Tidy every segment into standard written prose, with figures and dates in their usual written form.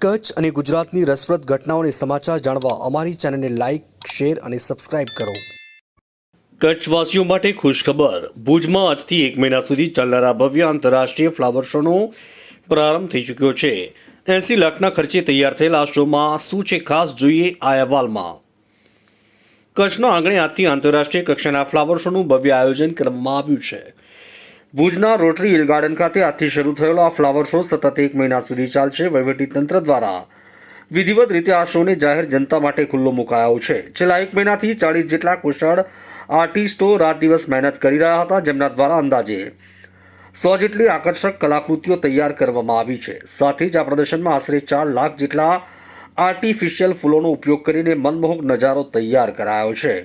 કચ્છ અને ગુજરાતની રસપ્રદ ઘટનાઓને સમાચાર જાણવા અમારી ચેનલને લાઇક, શેર અને સબસ્ક્રાઇબ કરો। કચ્છવાસીઓ માટે ખુશખબર। ભુજમાં આજથી 1 મહિના સુધી ચાલનારા ભવ્ય આંતરરાષ્ટ્રીય ફ્લાવર શોનો પ્રારંભ થઈ ચૂક્યો છે। 80 લાખના ખર્ચે તૈયાર થયેલા આ શોમાં શું છે ખાસ, જોઈએ આ અહેવાલમાં। કચ્છના આંગણે આજથી આંતરરાષ્ટ્રીય કક્ષાના ફ્લાવર શોનું ભવ્ય આયોજન કરવામાં આવ્યું છે। ભુજના રોટરી હિલ ગાર્ડન ખાતે આજથી શરૂ થયેલો આ ફ્લાવર શો સતત 1 મહિના સુધી ચાલશે। વહીવટીતંત્ર દ્વારા વિધિવત રીતે આ શોને જાહેર જનતા માટે ખુલ્લો મુકાયો છે। છેલ્લા 1 મહિનાથી 40 જેટલા કુશળ આર્ટિસ્ટો રાત દિવસ મહેનત કરી રહ્યા હતા, જેમના દ્વારા અંદાજે 100 જેટલી આકર્ષક કલાકૃતિઓ તૈયાર કરવામાં આવી છે। સાથે જ આ પ્રદર્શનમાં આશરે 4 લાખ જેટલા આર્ટિફિશિયલ ફૂલોનો ઉપયોગ કરીને મનમોહક નજારો તૈયાર કરાયો છે।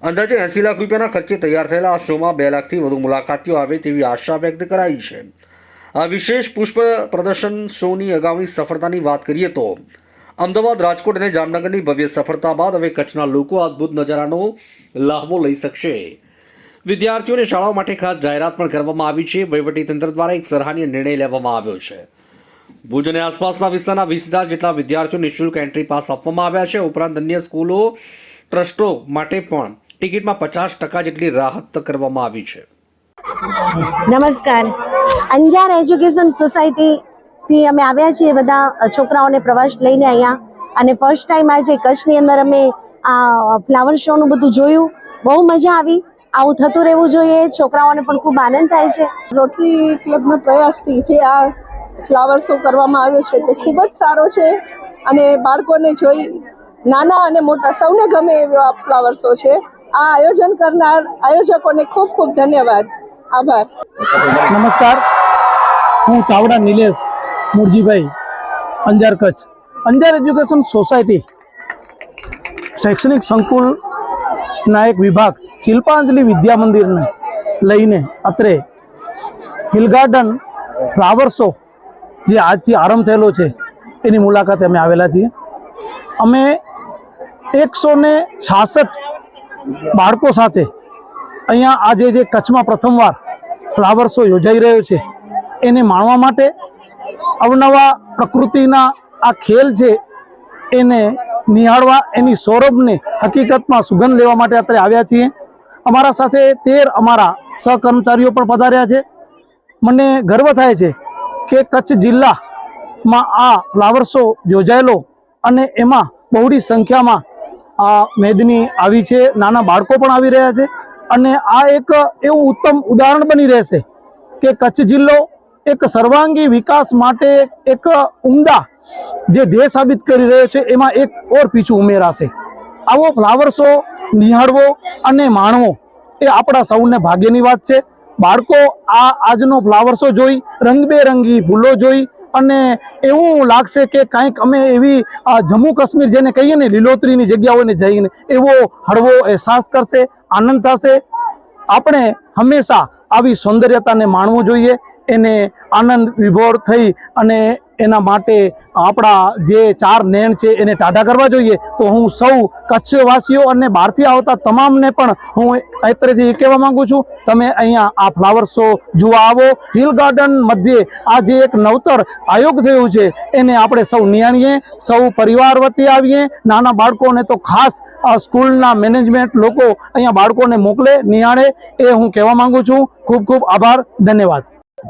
અંદાજે 80 લાખ રૂપિયાના ખર્ચે તૈયાર થયેલા આ શોમાં 2 લાખથી વધુ મુલાકાતીઓ આવે તેવી આશા વ્યક્ત કરાઈ છે। આ વિશેષ પુષ્પ પ્રદર્શન શોની અગાઉની સફળતાની વાત કરીએ તો અમદાવાદ, રાજકોટ અને જામનગરની ભવ્ય સફળતા બાદ હવે કચ્છના લોકો અદ્ભુત નજારાનો લાહવો લઈ શકશે। વિદ્યાર્થીઓને શાળાઓ માટે ખાસ જાહેરાત પણ કરવામાં આવી છે। વહીવટીતંત્ર દ્વારા એક સરાહનીય નિર્ણય લેવામાં આવ્યો છે। ભુજ અને આસપાસના વિસ્તારના 20,000 જેટલા વિદ્યાર્થીઓ નિઃશુલ્ક એન્ટ્રી પાસ આપવામાં આવ્યા છે। ઉપરાંત અન્ય સ્કૂલો, ટ્રસ્ટો માટે પણ ટિકિટમાં 50% જેટલી રાહત કરવામાં આવી છે। નમસ્કાર, અંજાર એજ્યુકેશન સોસાયટીથી અમે આવ્યા છીએ બધા છોકરાઓને પ્રવાસ લઈને અહીંયા, અને ફર્સ્ટ ટાઈમ આજે કચ્છની અંદર અમે આ ફ્લાવર શોનું બધું જોયું। બહુ મજા આવી। આવું થતું રહેવું જોઈએ, છોકરાઓને પણ ખૂબ આનંદ થાય છે। રોટરી ક્લબના પ્રયાસથી જે આ ફ્લાવર શો કરવામાં આવ્યો છે તે ખૂબ જ સારો છે, અને બાળકોને જોઈ નાના અને મોટા સૌને ગમે એવો આ ફ્લાવર શો છે। આ આયોજન કરનાર આયોજકોને ખૂબ ખૂબ ધન્યવાદ, આભાર। નમસ્કાર, હું ચાવડા નિલેશ મુરજીભાઈ, અંજાર કચ્છ। અંજાર એજ્યુકેશન સોસાયટી શૈક્ષણિક સંકુલના એક વિભાગ શિલ્પાંજલિ વિદ્યા મંદિરને લઈને અત્રે હિલ ગાર્ડન ફ્લાવર શો જે આજથી આરંભ થયેલો છે એની મુલાકાતે અમે આવેલા છીએ। અમે 166 બાળકો સાથે અહીંયા આજે જે કચ્છમાં પ્રથમવાર ફ્લાવર શો યોજાઈ રહ્યો છે એને માણવા માટે, અવનવા પ્રકૃતિના આ ખેલ છે એને નિહાળવા, એની સૌરભને હકીકતમાં સુગંધ લેવા માટે અત્યારે આવ્યા છીએ। અમારા સાથે 13 અમારા સહકર્મચારીઓ પણ પધાર્યા છે। મને ગર્વ થાય છે કે કચ્છ જિલ્લામાં આ ફ્લાવર શો યોજાયેલો, અને એમાં બહોળી સંખ્યામાં મેદની આવી છે, નાના બાળકો પણ આવી રહ્યા છે, અને આ એક એવું ઉત્તમ ઉદાહરણ બની રહેશે કે કચ્છ જિલ્લો એક સર્વાંગી વિકાસ માટે એક ઉમદા જે ધ્યેય સાબિત કરી રહ્યો છે, એમાં એક ઓર પીછું ઉમેરાશે। આવો ફ્લાવર શો નિહાળવો અને માણવો એ આપણા સૌને ભાગ્યની વાત છે। બાળકો આજનો ફ્લાવર શો જોઈ, રંગબેરંગી ફૂલો જોઈ અને એવું લાગશે કે કાંઈક અમે એવી જમ્મુ કાશ્મીર જેને કહીએ ને લીલોતરીની જગ્યાઓને જઈને એવો હળવો અહેસાસ કરશે, આનંદ થશે। આપણે હંમેશા આવી સૌંદર્યતાને માણવું જોઈએ, એને આનંદ વિભોર થઈ અને એના માટે આપણા જે 4 નયન છે એને ટાઢા કરવા જોઈએ। તો હું સૌ કચ્છવાસીઓ અને બહારથી આવતા તમામને પણ હું અત્રેથી એ કહેવા માંગુ છું, તમે અહીંયા આ ફ્લાવર શો જોવા આવો। હિલ ગાર્ડન મધ્યે આ જે એક નવતર આયોગ થયું છે એને આપણે સૌ નિહાળીએ, સૌ પરિવાર વતી આવીએ। નાના બાળકોને તો ખાસ સ્કૂલના મેનેજમેન્ટ લોકો અહીંયા બાળકોને મોકલે, નિહાળે, એ હું કહેવા માંગુ છું। ખૂબ ખૂબ આભાર, ધન્યવાદ।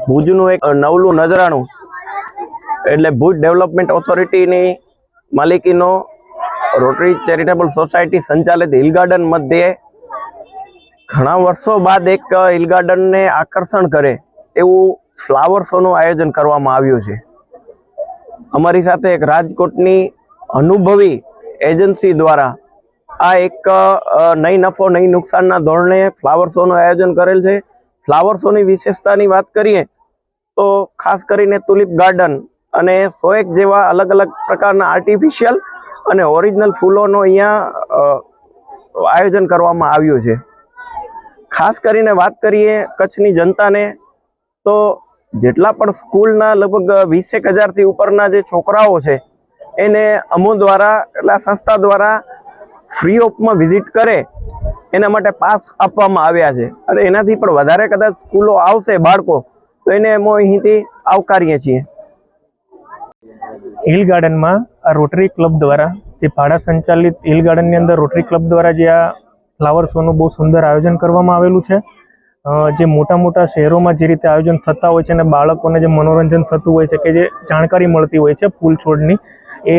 ભુજનું એક નવલું નજરાણું એટલે ભુજ ડેવલપમેન્ટ ઓથોરિટીની માલિકીનો રોટરી ચેરિટેબલ સોસાયટી સંચાલિત હિલ ગાર્ડન મધ્યે ઘણા વર્ષો બાદ એક હિલ ગાર્ડનને આકર્ષણ કરે એવું ફ્લાવર શોનું આયોજન કરવામાં આવ્યું છે। અમારી સાથે એક રાજકોટની અનુભવી એજન્સી દ્વારા આ એક નહીં નફો નહીં નુકસાનના ધોરણે ફ્લાવર શોનું આયોજન કરેલ છે। ફ્લાવર શોની વિશેષતાની વાત કરીએ તો ખાસ કરીને તુલિપ ગાર્ડન અને 101 જેવા અલગ અલગ પ્રકારના આર્ટિફિશિયલ અને ઓરિજિનલ ફૂલોનો અહીંયા આયોજન કરવામાં આવ્યું છે। ખાસ કરીને વાત કરીએ કચ્છની જનતાને તો જેટલા પણ સ્કૂલના લગભગ 20,000થી ઉપરના જે છોકરાઓ છે એને અમો દ્વારા એટલે સંસ્થા દ્વારા ફ્રી ઓફમાં વિઝિટ કરે એના માટે પાસ આપવામાં આવ્યા છે, અને એનાથી પણ વધારે કદાચ સ્કૂલો આવશે બાળકો તો એને અમે અહીંથી આવકારીએ છીએ। હિલ ગાર્ડનમાં આ રોટરી ક્લબ દ્વારા જે ભાડા સંચાલિત હિલ ગાર્ડનની અંદર રોટરી ક્લબ દ્વારા જે આ ફ્લાવર શોનું બહુ સુંદર આયોજન કરવામાં આવેલું છે. જે મોટા મોટા શહેરોમાં જે રીતે આયોજન થતા હોય છે અને બાળકોને જે મનોરંજન થતું હોય છે કે જે જાણકારી મળતી હોય છે ફૂલ છોડની, એ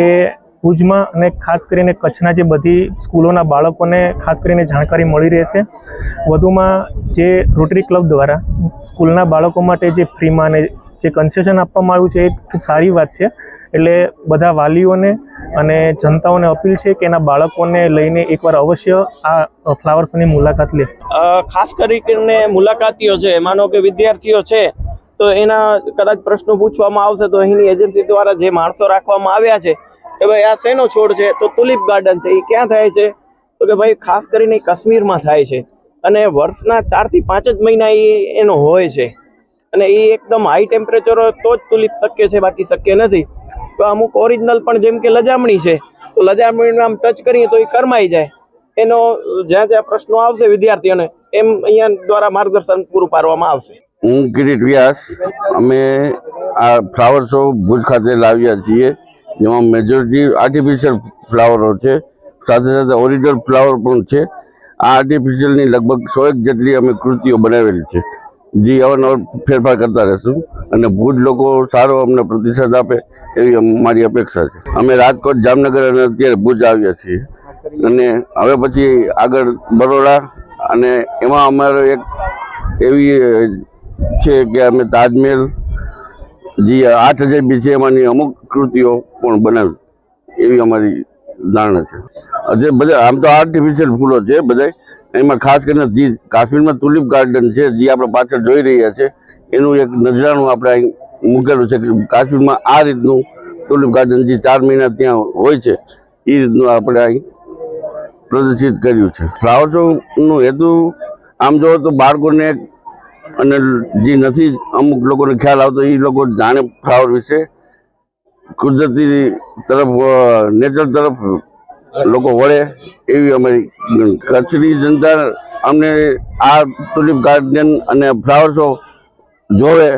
ભુજમાં અને ખાસ કરીને કચ્છના જે બધી સ્કૂલોના બાળકોને ખાસ કરીને જાણકારી મળી રહેશે. વધુમાં જે રોટરી ક્લબ દ્વારા સ્કૂલના બાળકો માટે જે ફ્રીમાં અને જે કન્સેશન આપવામાં આવ્યું છે એ ખૂબ સારી વાત છે. એટલે બધા વાલીઓને અને જનતાઓને અપીલ છે કે એના બાળકોને લઈને એકવાર અવશ્ય આ ફ્લાવર શોની મુલાકાત લે. ખાસ કરીને મુલાકાતીઓ છે, માનો કે વિદ્યાર્થીઓ છે, તો એના કદાચ પ્રશ્નો પૂછવામાં આવશે તો અહીંની એજન્સી દ્વારા જે માણસો રાખવામાં આવ્યા છે કે ભાઈ આ શેનો છોડ છે, તો તુલિપ ગાર્ડન છે, એ ક્યાં થાય છે, તો કે ભાઈ ખાસ કરીને કાશ્મીરમાં થાય છે અને વર્ષના 4 થી 5 જ મહિના એનો હોય છે અને એ એકદમ હાઈ ટેમ્પરેચર હોય તો જ તુલિપ શક્ય છે, બાકી શક્ય નથી. તો અમુક ઓરિજિનલ પણ જેમ કે લજામણી છે, તો લજામણીને આમ ટચ કરીએ તો એ કરમાઈ જાય. એનો જ્યાં જ્યાં પ્રશ્નો આવશે વિદ્યાર્થીઓને એમ અહીંયા દ્વારા માર્ગદર્શન પૂરું પાડવામાં આવશે. હું કિરીટ વ્યાસ. અમે આ ફ્લાવર શો ભુજ ખાતે લાવ્યા છીએ, જેમાં મેજોરિટી આર્ટિફિશિયલ ફ્લાવરો છે, સાથે સાથે ઓરિજિનલ ફ્લાવર પણ છે. આ આર્ટિફિશિયલની લગભગ 100 જેટલી અમે કૃતિઓ બનાવેલી છે, જે અવારનવાર ફેરફાર કરતા રહેશું અને ભુજ લોકો સારો અમને પ્રતિસાદ આપે એવી મારી અપેક્ષા છે. અમે રાજકોટ, જામનગર અને અત્યારે ભુજ આવ્યા છીએ અને હવે પછી આગળ બરોડા, અને એમાં અમારો એક એવી છે કે અમે તાજમહેલ જે 8000 બી છે એમાંની અમુક કૃતિઓ પણ બનાવી એવી અમારી ધારણા છે. જે બધા આમ તો આર્ટિફિશિયલ ફૂલો છે બધા, એમાં ખાસ કરીને જે કાશ્મીરમાં તુલિપ ગાર્ડન છે જે આપણે પાછળ જોઈ રહ્યા છે, એનું એક નજરાણું આપણે અહીં મૂકેલું છે કે કાશ્મીરમાં આ રીતનું તુલિપ ગાર્ડન જે 4 મહિના ત્યાં હોય છે એ રીતનું આપણે અહીં પ્રદર્શિત કર્યું છે. ફ્લાવર શોનો હેતુ આમ જોવો તો બાળકોને અને જે નથી અમુક લોકોને ખ્યાલ આવતો એ લોકો જાણે ફ્લાવર વિશે, કુદરતી તરફ, નેચર તરફ લોકો વળે એવી અમારી કચ્છની જનતા અમને આ તુલિપ ગાર્ડન અને ફ્લાવર શો જોવે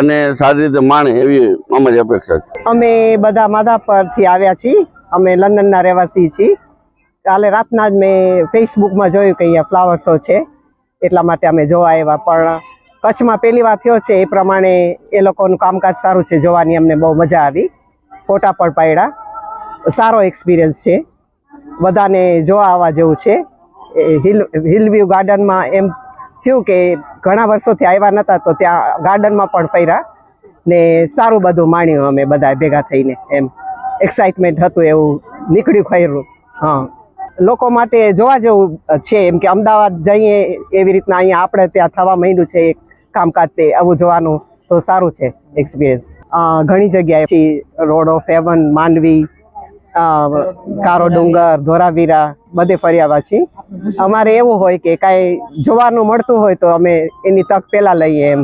અને સારી રીતે માણે એવી અમારી અપેક્ષા છે. અમે બધા માધાપરથી આવ્યા છીએ. અમે લંડનના રહેવાસી છીએ. કાલે રાતના જ મેં ફેસબુકમાં જોયું કે અહીંયા ફ્લાવર શો છે, એટલા માટે અમે જોવા આવ્યા. પણ કચ્છમાં પહેલી વાર થયો છે, એ પ્રમાણે એ લોકોનું કામકાજ સારું છે, જોવાની અમને બહુ મજા આવી. ફોટા પણ પાડ્યા, સારો એક્સપિરિયન્સ છે, બધાને જોવા આવવા જેવું છે. હિલ વ્યૂ ગાર્ડનમાં એમ થયું કે ઘણા વર્ષોથી આવ્યા નહોતા, તો ત્યાં ગાર્ડનમાં પણ ફર્યા ને સારું બધું માણ્યું અમે બધા ભેગા થઈને. એમ એક્સાઇટમેન્ટ હતું, એવું નીકળ્યું ખરું. હા, લોકો માટે જોવા જેવું છે. એમ કે અમદાવાદ જઈએ એવી રીતના અહીંયા આપણે ત્યાં થવા માંડ્યું છે એક કામકાજ, તે આવું જોવાનું તો સારું છે એક્સપિરિયન્સ. ઘણી જગ્યાએ છે, રોડ ઓફ હેવન, માંડવી, કારો ડુંગર, ધોરાવીરા બધે ફર્યા છીએ. અમારે એવું હોય કે કાંઈ જોવાનું મળતું હોય તો અમે એની તક પહેલાં લઈએ. એમ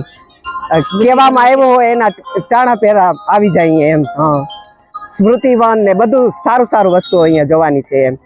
કહેવામાં આવ્યું હોય એના ટાણા પહેલા આવી જઈએ. એમ હા, સ્મૃતિવન ને બધું સારું સારું વસ્તુઓ અહીંયા જોવાની છે. એમ